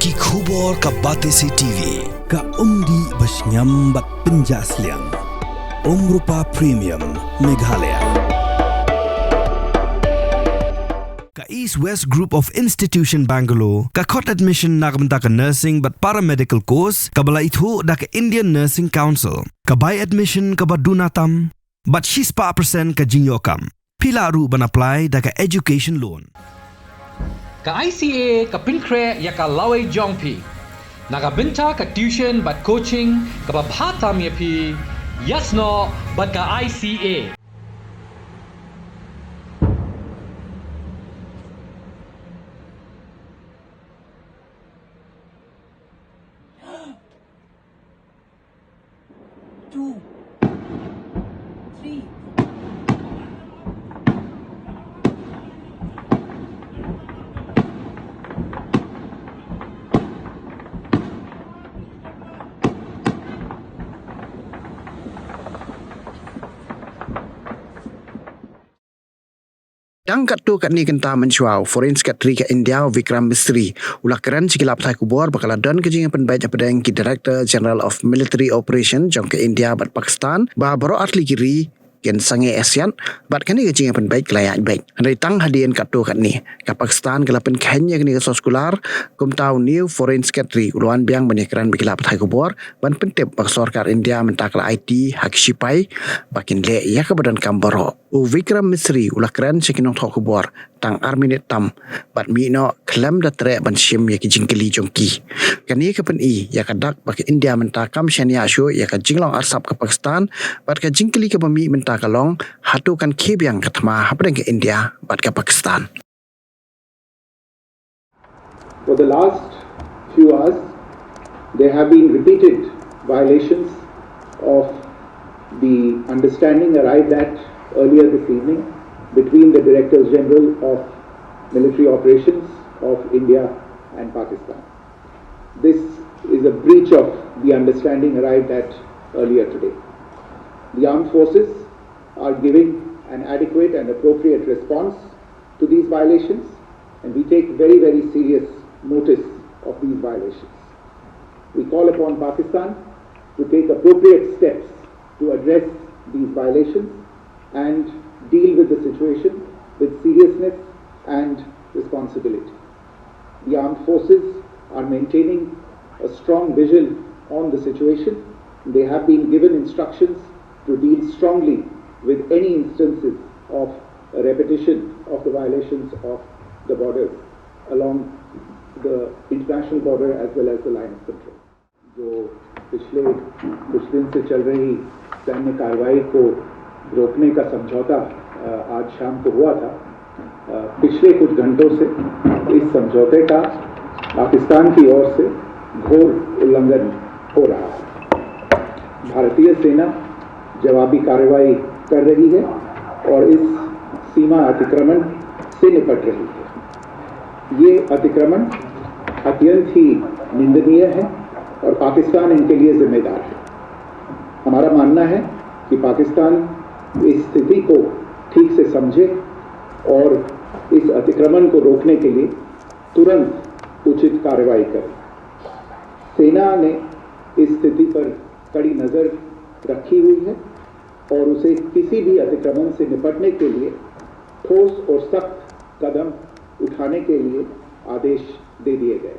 Ki khubor ka Batesi TV. Ka umdi basnyambat penjaslian. Rupa Premium Meghalaya. Ka East West Group of Institution Bangalore. Ka Cot Admission nagamta ka Nursing but Paramedical Course. Ka bala itu da ka Indian Nursing Council. Ka Buy Admission ka Badunatam. But Shipai % ka Jingyokam. Pila ru ban apply da ka Education Loan. Ka ICA ka Pinkre ya ka Lawai Jongpi. Nagabinta ka tuition but coaching ka Babhatam ya pi. Yasno but ka ICA. Two, three. Dang kat tu kat ni kenta mencuau Foreign Secretary ke India Vikram Misri ulah keren sikilap thai kubor bakal dan kejing penbaik japadang ki Director General of Military Operation jong ke India bat Pakistan ba baro atli kiri ken sange ASEAN bat kani kejing penbaik layak baik andai tang hadian kat tu kat ni ka Pakistan kelapen Kenya kini ke sekolah kum tahu new Foreign Secretary uluan biang menyekran bikilap thai kubor ban pentep bak sarkar India mentakla IT hak Shipai bakin le ya ke badan kambaro Vikram Misri ulah keren sekinong thok kubor tang arminit tam bat mi no klam da tre ban shim ya ki jingkeli jongki kani ke pen I ya kadak bak India mentakam shania shu ya ka jinglong arsap ke Pakistan bat ka jingkeli ke bami mentakalong hatu kan kebiang katma hapadang ke India bat ke Pakistan. For the last few hours there have been repeated violations of the understanding arrived at earlier this evening between the Directors General of Military Operations of India and Pakistan. This is a breach of the understanding arrived at earlier today. The armed forces are giving an adequate and appropriate response to these violations, and we take very, very serious notice of these violations. We call upon Pakistan to take appropriate steps to address these violations and deal with the situation with seriousness and responsibility. The armed forces are maintaining a strong vigil on the situation. They have been given instructions to deal strongly with any instances of a repetition of the violations of the borders along the international border as well as the line of control. जो पिछले कुछ दिन से चल रही सैन्य कार्रवाई को रोकने का समझौता आज शाम को हुआ था। पिछले कुछ घंटों से इस समझौते का पाकिस्तान की ओर से घोर उल्लंघन हो रहा है। भारतीय सेना जवाबी कार्रवाई कर रही है और इस सीमा अतिक्रमण से निपट रही है। ये अतिक्रमण अत्यंत ही निंदनीय है और पाकिस्तान इनके लिए जिम्मेदार है। हमारा मानना है कि पाकिस्तान इस स्थिति को ठीक से समझे और इस अतिक्रमण को रोकने के लिए तुरंत उचित कार्रवाई करे। सेना ने इस स्थिति पर कड़ी नज़र रखी हुई है और उसे किसी भी अतिक्रमण से निपटने के लिए ठोस और सख्त कदम उठाने के लिए आदेश दे दिए गए।